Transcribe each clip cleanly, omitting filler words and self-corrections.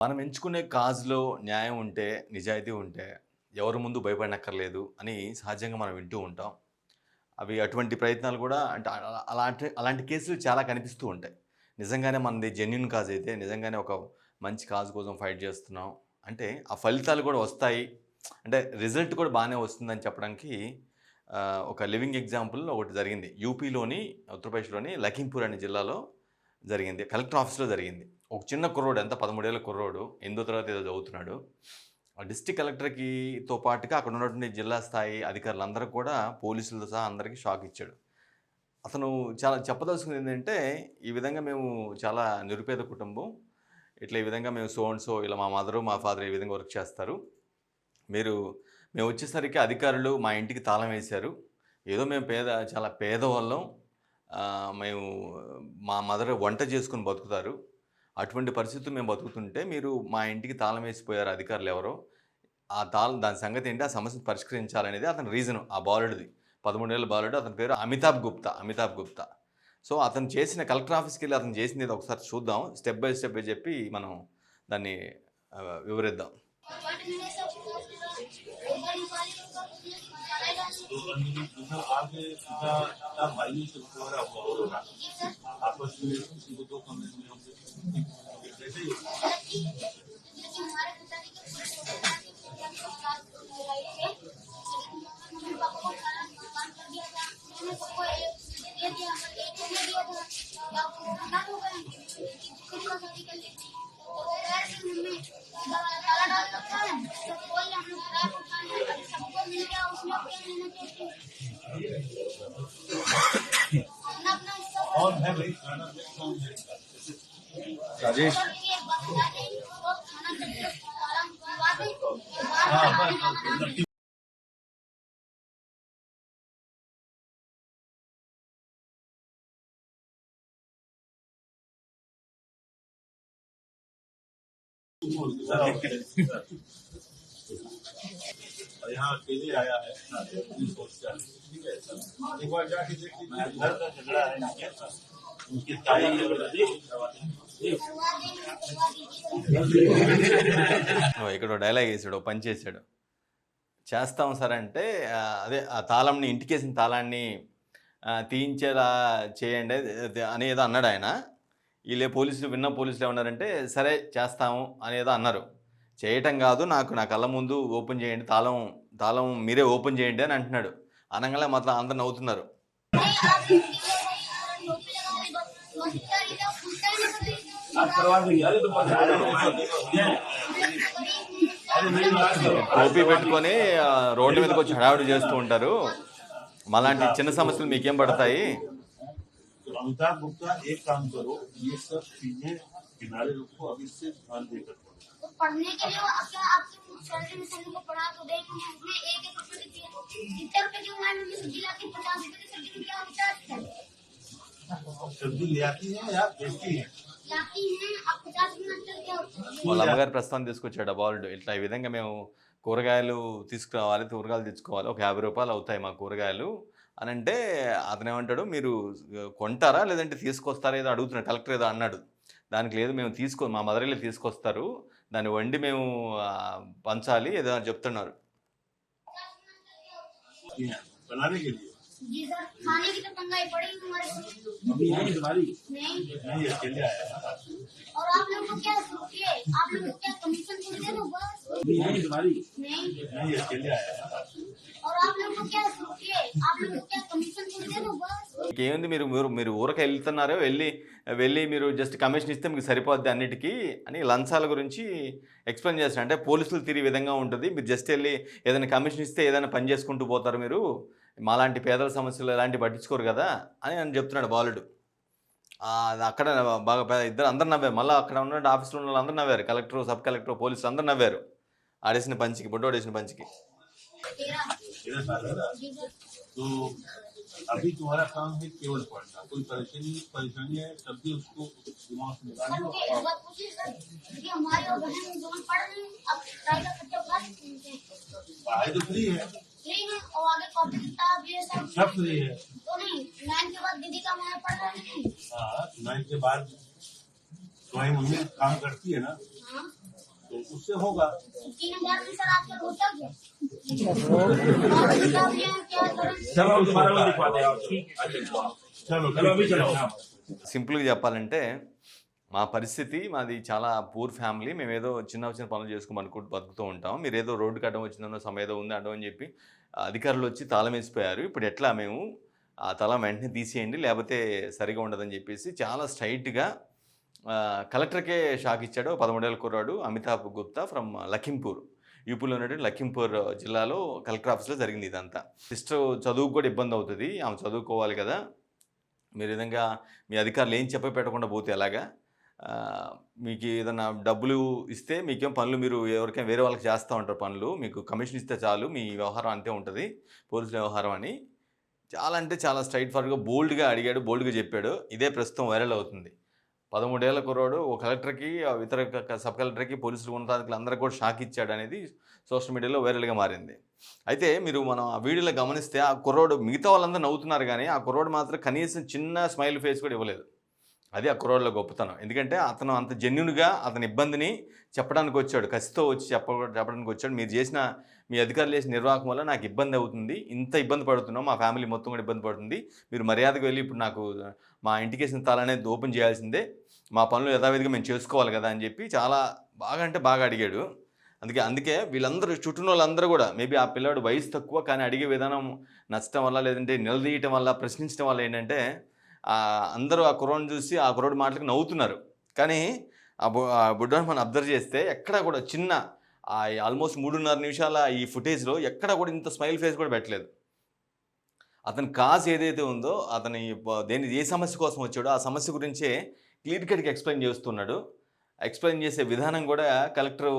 మనం ఎంచుకునే కాజ్‌లో న్యాయం ఉంటే, నిజాయితీ ఉంటే, ఎవరి ముందు భయపడనక్కర్లేదు అని సహజంగా మనం వింటూ ఉంటాం. అవి అటువంటి ప్రయత్నాలు కూడా అంటే అలాంటి కేసులు చాలా కనిపిస్తూ ఉంటాయి. నిజంగానే మనది జెన్యూన్ కాజ్ అయితే, నిజంగానే ఒక మంచి కాజ్ కోసం ఫైట్ చేస్తున్నాం. అంటే ఆ ఫలితాలు కూడా వస్తాయి. అంటే రిజల్ట్ కూడా బానే వస్తుందని చెప్పడానికి ఒక లివింగ్ ఎగ్జాంపుల్ ఒకటి జరిగింది. యూపీలోని, ఉత్తరప్రదేశ్‌లోని లఖీంపూర్ అనే జిల్లాలో జరిగింది. కలెక్టర్ ఆఫీస్‌లో జరిగింది. ఒక చిన్న కుర్రోడు ఎంత 13 ఏళ్ల కుర్రోడు. ఎనిమిదో తరగతి ఏదో చదువుతున్నాడు. ఆ డిస్ట్రిక్ట్ కలెక్టర్‌తో పాటుగా అక్కడ ఉన్నటువంటి జిల్లా స్థాయి అధికారులందరికి కూడా పోలీసులతో సహా అందరికి షాక్ ఇచ్చాడు. అతను చాలా చెప్పదలుచుకుంది ఏంటంటే, ఈ విధంగా మేము చాలా నిరుపేద కుటుంబం. ఇట్లా ఈ విధంగా మేము సో అండ్ సో ఇలా మా మదరు, మా ఫాదర్ ఈ విధంగా వర్క్ చేస్తారు. మీరు మేమొచ్చేసరికి అధికారులు మా ఇంటికి తాళం వేశారు. ఏదో మేము చాలా పేదవాళ్ళం. మేము మా మదర్ వంట చేసుకొని బతుకుతారు. అటువంటి పరిస్థితుల్లో మేము బతుకుతుంటే మీరు మా ఇంటికి తాళం వేసిపోయారు అధికారులెవరో. దాని సంగతేంటి? ఆ సమస్యను పరిష్కరించాలనేది అతని రీజను ఆ బాలుడిది. 13 ఏళ్ల బాలుడు. అతని పేరు అమితాబ్ గుప్తా. సో, అతను చేసిన కలెక్టర్ ఆఫీస్‌కెళ్ళి అతను చేసిందేదో ఒకసారి చూద్దాం. స్టెప్ బై స్టెప్ చెప్పి మనం దాన్ని వివరిద్దాం. आगे सीधा भाइयों से पूरा हुआ आपस में दो कमरे में हम जैसे और है भाई राजेश यहाँ अकेले आया है ठीक है एक बार जाके देखिए घर का झगड़ा है उनकी ताई ఇక్కడ డైలాగ్ వేసాడు, పని చేశాడు. చేస్తాం సార్ అంటే అదే ఆ తాళంని ఇంటికేసిన తాళాన్ని తీయించేలా చేయండి అనేదో అన్నాడు ఆయన. వీళ్ళే పోలీసులు ఏమన్నారంటే సరే చేస్తాము అనేదో అన్నారు. చేయటం కాదు, నా కళ్ళ ముందు ఓపెన్ చేయండి, తాళం మీరే ఓపెన్ చేయండి అని అంటున్నాడు. అనగానే మాత్రం అందరు నవ్వుతున్నారు. టోపీ పెట్టుకొని రోడ్డు మీదకి వచ్చి హడావిడి చేస్తూ ఉంటారు. మలాంటి చిన్న సమస్యలు మీకేం పడతాయి? अमिताभ गुप्ता एक काम करो, ये सब चीजें किनारे रखो, अब इससे ध्यान देकर पढ़ने के लिए आपके सैलरी में को पढ़ा तो देख उसमें एक रुपये की 70 रुपये की उम्र में सब्जी लाती 50 रुपये की सब्जी क्या होता है? सब्जी ले आती है या बेचती है? लाती है आप 50 रुपये क्या होता है? వాళ్ళ అమ్మగారి ప్రస్తావన తీసుకొచ్చాడు ఆ బాలుడు. ఇట్లా ఈ విధంగా మేము కూరగాయలు తెచ్చుకోవాలి. ఒక 50 రూపాయలు అవుతాయి మా కూరగాయలు అని అంటే అతనేమంటాడు, మీరు కొంటారా లేదంటే తీసుకొస్తారా ఏదో అడుగుతున్నాడు. కలెక్టర్ ఏదో అన్నాడు. దానికి లేదు, మేము మా మదర్ వెళ్ళి తీసుకొస్తారు, దాన్ని వండి మేము పంచాలి ఏదో చెప్తున్నారు. जी सर, खाने की तो तंगाई पड़ी हमारे अभी नहीं तुम्हारी नहीं अकेले आया और आप लोग को क्या कमीशन दे दो बस अभी नहीं तुम्हारी नहीं अकेले आया और आप लोग को क्या कमीशन दे दो बस ఇంకేముంది, మీరు ఊరికి వెళ్తున్నారో వెళ్ళి మీరు జస్ట్ కమిషన్ ఇస్తే మీకు సరిపోద్ది అన్నిటికీ అని లంచాల గురించి ఎక్స్ప్లెయిన్ చేస్తాడు. అంటే పోలీసులు తీరే విధంగా ఉంటుంది, మీరు జస్ట్ వెళ్ళి ఏదైనా కమిషన్ ఇస్తే ఏదైనా పని చేసుకుంటూ పోతారు, మీరు మాలాంటి పేదల సమస్యలు ఎలాంటివి పట్టించుకోరు కదా అని అని చెప్తున్నాడు బాలుడు. అక్కడ బాగా అందరు నవ్వారు. మళ్ళీ అక్కడ ఉన్న ఆఫీస్లో ఉన్న వాళ్ళు అందరూ నవ్వారు. కలెక్టర్, సబ్ కలెక్టర్, పోలీసులు అందరూ నవ్వారు ఆడేసిన పంచికి, బుడ్డోడేసిన పంచికి. अभी तुम्हारा काम है केवल पढ़ना, कोई परेशानी है तब भी उसको दिमाग से निकालना। पढ़ाई तो फ्री है और आगे कॉपी किताब ये सब फ्री है तो नहीं। 9 के बाद दीदी का मैं पढ़ रही हूँ। हाँ, 9 के बाद तुम्हारी मम्मी काम करती है ना, उससे होगा। 3000 में सर आपका होता क्या? आप किताब लें क्या करें? चलो हम दोबारा में दिखवाते हैं आपको। चलो चलो अभी चलो। సింపుల్గా చెప్పాలంటే మా పరిస్థితి మాది చాలా పూర్ ఫ్యామిలీ. మేమేదో చిన్న చిన్న పనులు చేసుకుని బతుకుతూ ఉంటాం. మీరేదో రోడ్డుకి అడ్డం వచ్చిందనో ఏదో ఉంది అడ్డం అని చెప్పి అధికారులు వచ్చి తాళం వేసిపోయారు. ఇప్పుడు ఎట్లా మేము ఆ తాళం వెంటనే తీసేయండి లేకపోతే సరిగా ఉండదని చెప్పేసి చాలా స్ట్రైట్గా కలెక్టర్కే షాక్ ఇచ్చాడు. 13 ఏళ్ల కుర్రాడు అమితాబ్ గుప్తా ఫ్రమ్ లఖింపూర్, యూపీలో ఉన్నటువంటి లఖింపూర్ జిల్లాలో కలెక్టర్ ఆఫీస్లో జరిగింది ఇదంతా. సిస్టర్ చదువుకు కూడా ఇబ్బంది అవుతుంది, ఆమె చదువుకోవాలి కదా, మీరు విధంగా మీ అధికారులు ఏం చెప్పి పెట్టకుండా పోతే ఎలాగా, మీకు ఏదైనా డబ్బులు ఇస్తే మీకేం పనులు మీరు ఎవరికైనా వేరే వాళ్ళకి చేస్తూ ఉంటారు పనులు, మీకు కమిషన్ ఇస్తే చాలు మీ వ్యవహారం అంతే ఉంటుంది పోలీసుల వ్యవహారం అని చాలా అంటే చాలా స్ట్రైట్ ఫార్వర్డ్గా బోల్డ్గా అడిగాడు, బోల్డ్గా చెప్పాడు. ఇదే ప్రస్తుతం వైరల్ అవుతుంది. 13 ఏళ్ల కుర్రాడు ఓ కలెక్టర్కి ఇతర సబ్ కలెక్టర్కి పోలీసులు ఉన్నతాధికారులు అందరికీ కూడా షాక్ ఇచ్చాడు అనేది సోషల్ మీడియాలో వైరల్గా మారింది. అయితే మీరు మనం ఆ వీడియోలో గమనిస్తే ఆ కుర్రోడు మిగతా వాళ్ళందరూ నవ్వుతున్నారు కానీ ఆ కుర్రోడు మాత్రం కనీసం చిన్న స్మైల్ ఫేస్ కూడా ఇవ్వలేదు. అది ఆ కుర్రోడ్లో గొప్పతనం. ఎందుకంటే అతను అంత జెన్యున్గా అతని ఇబ్బందిని చెప్పడానికి వచ్చాడు, కసితో వచ్చి చెప్పడానికి వచ్చాడు. మీరు చేసిన మీ అధికారులు చేసిన నిర్వాహకం వల్ల నాకు ఇబ్బంది అవుతుంది, ఇంత ఇబ్బంది పడుతున్నాం, మా ఫ్యామిలీ మొత్తం కూడా ఇబ్బంది పడుతుంది, మీరు మర్యాదకు వెళ్ళి ఇప్పుడు నాకు మా ఇంటికి వేసిన తాళనేది ఓపెన్ చేయాల్సిందే, మా పనులు యథావిధిగా మేము చేసుకోవాలి కదా అని చెప్పి చాలా బాగా అంటే బాగా అడిగాడు. అందుకే వీళ్ళందరూ చుట్టూ వాళ్ళందరూ కూడా మేబీ ఆ పిల్లాడు వయసు తక్కువ కానీ అడిగే విధానం నచ్చటం వల్ల లేదంటే నిలదీయటం వల్ల ప్రశ్నించడం వల్ల ఏంటంటే అందరూ ఆ కుర్రోడ్ని చూసి ఆ కుర్రోడి మాటలకు నవ్వుతున్నారు. కానీ ఆ బుడ్డని మనం అబ్జర్వ్ చేస్తే ఎక్కడా కూడా చిన్న ఆల్మోస్ట్ 3.5 నిమిషాల ఈ ఫుటేజ్లో ఎక్కడా కూడా ఇంత స్మైల్ ఫేస్ కూడా పెట్టలేదు. అతని కాజ్ ఏదైతే ఉందో అతని ఏ సమస్య కోసం వచ్చాడో ఆ సమస్య గురించే క్లియర్ కట్గా ఎక్స్ప్లెయిన్ చేస్తున్నాడు. ఎక్స్ప్లెయిన్ చేసే విధానం కూడా కలెక్టర్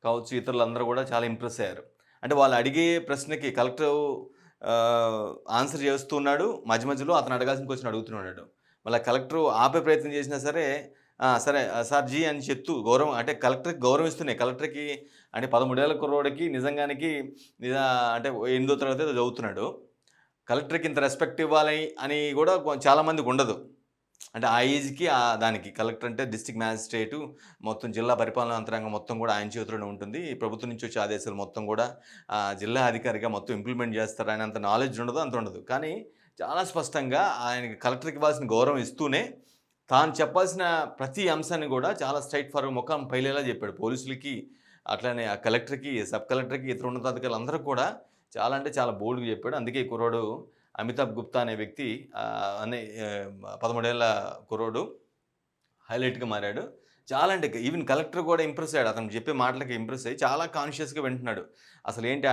కావచ్చు ఇతరులందరూ కూడా చాలా ఇంప్రెస్ అయ్యారు. అంటే వాళ్ళు అడిగే ప్రశ్నకి కలెక్టర్ ఆన్సర్ చేస్తున్నాడు, మధ్య మధ్యలో అతను అడగాల్సిన క్వశ్చన్ అడుగుతున్నాడు. మళ్ళీ కలెక్టర్ ఆపే ప్రయత్నం చేసినా సరే సరే సార్ జీ అని చెప్తూ గౌరవం అంటే కలెక్టర్కి గౌరవిస్తున్నాయి. కలెక్టర్కి అంటే 13 ఏళ్ల కుర్రోడికి నిజంగానికి అంటే 8వ తరగతి చదువుతున్నాడు, కలెక్టర్కి ఇంత రెస్పెక్ట్ ఇవ్వాలి అని కూడా చాలామందికి ఉండదు. అంటే ఆ ఏజ్కి దానికి కలెక్టర్ అంటే డిస్ట్రిక్ట్ మ్యాజిస్ట్రేటు మొత్తం జిల్లా పరిపాలనా యంత్రాంగం మొత్తం కూడా ఆయన చేతిలోనే ఉంటుంది. ప్రభుత్వం నుంచి వచ్చే ఆదేశాలు మొత్తం కూడా జిల్లా అధికారిగా మొత్తం ఇంప్లిమెంట్ చేస్తారు. ఆయన అంత నాలెడ్జ్ ఉండదు, అంత ఉండదు. కానీ చాలా స్పష్టంగా ఆయనకి కలెక్టర్కి ఇవ్వాల్సిన గౌరవం ఇస్తూనే తాను చెప్పాల్సిన ప్రతి అంశాన్ని కూడా చాలా స్ట్రైట్ ఫార్వర్డ్ ముఖం పైలేలా చెప్పాడు. పోలీసులకి అట్లానే ఆ కలెక్టర్కి, సబ్ కలెక్టర్కి, ఇతర ఉన్నతాధికారులు అందరూ కూడా చాలా అంటే చాలా బోల్డ్గా చెప్పాడు. అందుకే ఈ కుర్రోడు అమితాబ్ గుప్తా అనే వ్యక్తి అనే 13 ఏళ్ల కుర్రోడు హైలైట్గా మారాడు. చాలా అంటే ఈవెన్ కలెక్టర్ కూడా ఇంప్రెస్ అయ్యాడు. అతను చెప్పే మాటలకి ఇంప్రెస్ అయ్యి చాలా కాన్షియస్గా వింటున్నాడు. అసలు ఏంటి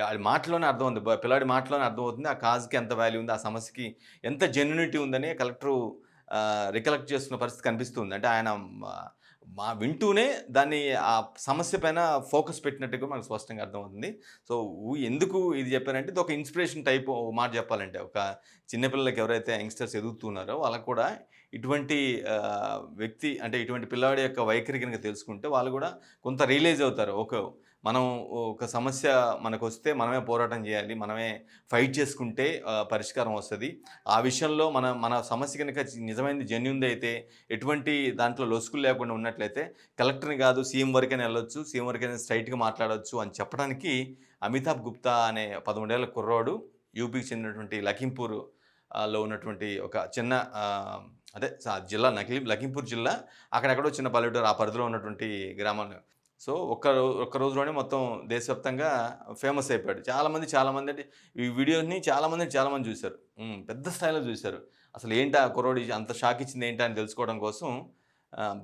ఆడి మాటలోనే అర్థమవుతుంది, పిల్లాడి మాటలోనే అర్థమవుతుంది ఆ కాజ్కి ఎంత వాల్యూ ఉంది, ఆ సమస్యకి ఎంత జెన్యునిటీ ఉందని కలెక్టరు రికలెక్ట్ చేసుకున్న పరిస్థితి కనిపిస్తుంది. అంటే ఆయన వింటూనే దాన్ని ఆ సమస్య పైన ఫోకస్ పెట్టినట్టుగా మనకు స్పష్టంగా అర్థమవుతుంది. సో ఎందుకు ఇది చెప్పారంటే ఇది ఒక ఇన్స్పిరేషన్ టైప్ మాట చెప్పాలంటే ఒక చిన్నపిల్లలకి ఎవరైతే యంగ్స్టర్స్ ఎదుగుతున్నారో వాళ్ళకు కూడా ఇటువంటి వ్యక్తి అంటే ఇటువంటి పిల్లవాడి యొక్క వైఖరి కనుక తెలుసుకుంటే వాళ్ళు కూడా కొంత రియలైజ్ అవుతారు. మనం ఒక సమస్య మనకు వస్తే మనమే పోరాటం చేయాలి, మనమే ఫైట్ చేసుకుంటే పరిష్కారం వస్తుంది. ఆ విషయంలో మన సమస్య కనుక నిజమైనది జెన్యూన్ది అయితే ఎటువంటి దాంట్లో లొసుకులు లేకుండా ఉన్నట్లయితే కలెక్టర్ని కాదు సీఎం వరకైనా వెళ్ళొచ్చు, సీఎం వరకైనా స్ట్రైట్గా మాట్లాడవచ్చు అని చెప్పడానికి అమితాబ్ గుప్తా అనే 13 ఏళ్ల కుర్రాడు యూపీకి చెందినటువంటి లఖింపూర్లో ఉన్నటువంటి ఒక చిన్న అదే జిల్లా లఖింపూర్ జిల్లా అక్కడెక్కడో చిన్న పల్లెటూరు ఆ పరిధిలో ఉన్నటువంటి గ్రామాలు. సో ఒక్క రోజులోనే మొత్తం దేశవ్యాప్తంగా ఫేమస్ అయిపోయాడు. చాలామంది అంటే ఈ వీడియోని చాలామంది చూశారు, పెద్ద స్థాయిలో చూశారు. అసలు ఏంటి ఆ కుర్రోడి అంత షాక్ ఇచ్చింది ఏంటి అని తెలుసుకోవడం కోసం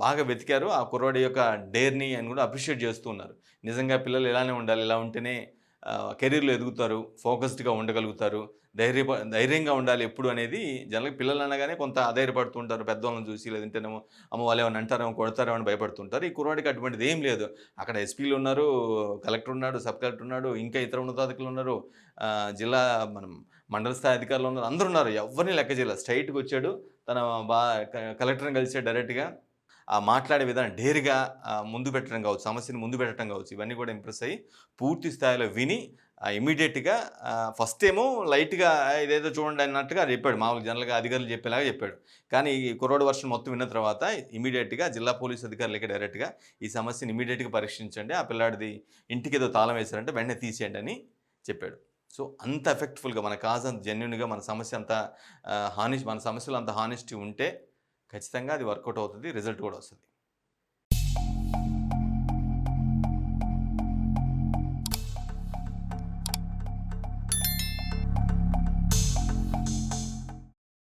బాగా వెతికారు. ఆ కుర్రోడి యొక్క డేర్ని అని కూడా అప్రిషియేట్ చేస్తూ ఉన్నారు. నిజంగా పిల్లలు ఇలానే ఉండాలి, ఇలా ఉంటేనే కెరీర్లో ఎదుగుతారు, ఫోకస్డ్గా ఉండగలుగుతారు, ధైర్యంగా ఉండాలి ఎప్పుడు అనేది జనరల్గా పిల్లలు అనగానే కొంత అధైర్యపడుతూ ఉంటారు పెద్దవాళ్ళని చూసి, లేదంటేనేమో అమ్మ వాళ్ళు ఏమైనా అంటారేమో కొడతారేమో అని భయపడుతుంటారు. ఈ కుర్రాడికి అటువంటిది ఏం లేదు. అక్కడ ఎస్పీలు ఉన్నారు, కలెక్టర్ ఉన్నాడు, సబ్ కలెక్టర్ ఉన్నాడు, ఇంకా ఇతర ఉన్నతాధికారులు ఉన్నారు, జిల్లా మండల స్థాయి అధికారులు ఉన్నారు, అందరూ ఉన్నారు. ఎవరిని లెక్క చేయలేదు. స్ట్రైట్గా వచ్చాడు, తన కలెక్టర్ని కలిసాడు డైరెక్ట్గా. మాట్లాడే విధానం డేర్గా ముందు పెట్టడం కావచ్చు, సమస్యను ముందు పెట్టడం కావచ్చు, ఇవన్నీ కూడా ఇంప్రెస్ అయ్యి పూర్తి స్థాయిలో విని ఇమీడియట్గా ఫస్ట్ ఏమో లైట్గా ఇదేదో చూడండి అన్నట్టుగా చెప్పాడు, మామూలుగా జనరల్గా అధికారులు చెప్పేలాగా చెప్పాడు. కానీ ఈ కుర్రోడు వర్షన్ మొత్తం విన్న తర్వాత ఇమీడియట్గా జిల్లా పోలీసు అధికారులకి డైరెక్ట్గా ఈ సమస్యను ఇమీడియట్గా పరీక్షించండి, ఆ పిల్లాడిది ఇంటికి ఏదో తాళం వేశారంటే వెంటనే తీసేయండి అని చెప్పాడు. సో అంత ఎఫెక్ట్ఫుల్గా మన కాజ్ అంత జెన్యున్గా మన సమస్య అంత మన సమస్యలో అంత హానెస్టీ ఉంటే ఖచ్చితంగా అది వర్కౌట్ అవుతుంది, రిజల్ట్ కూడా వస్తుంది.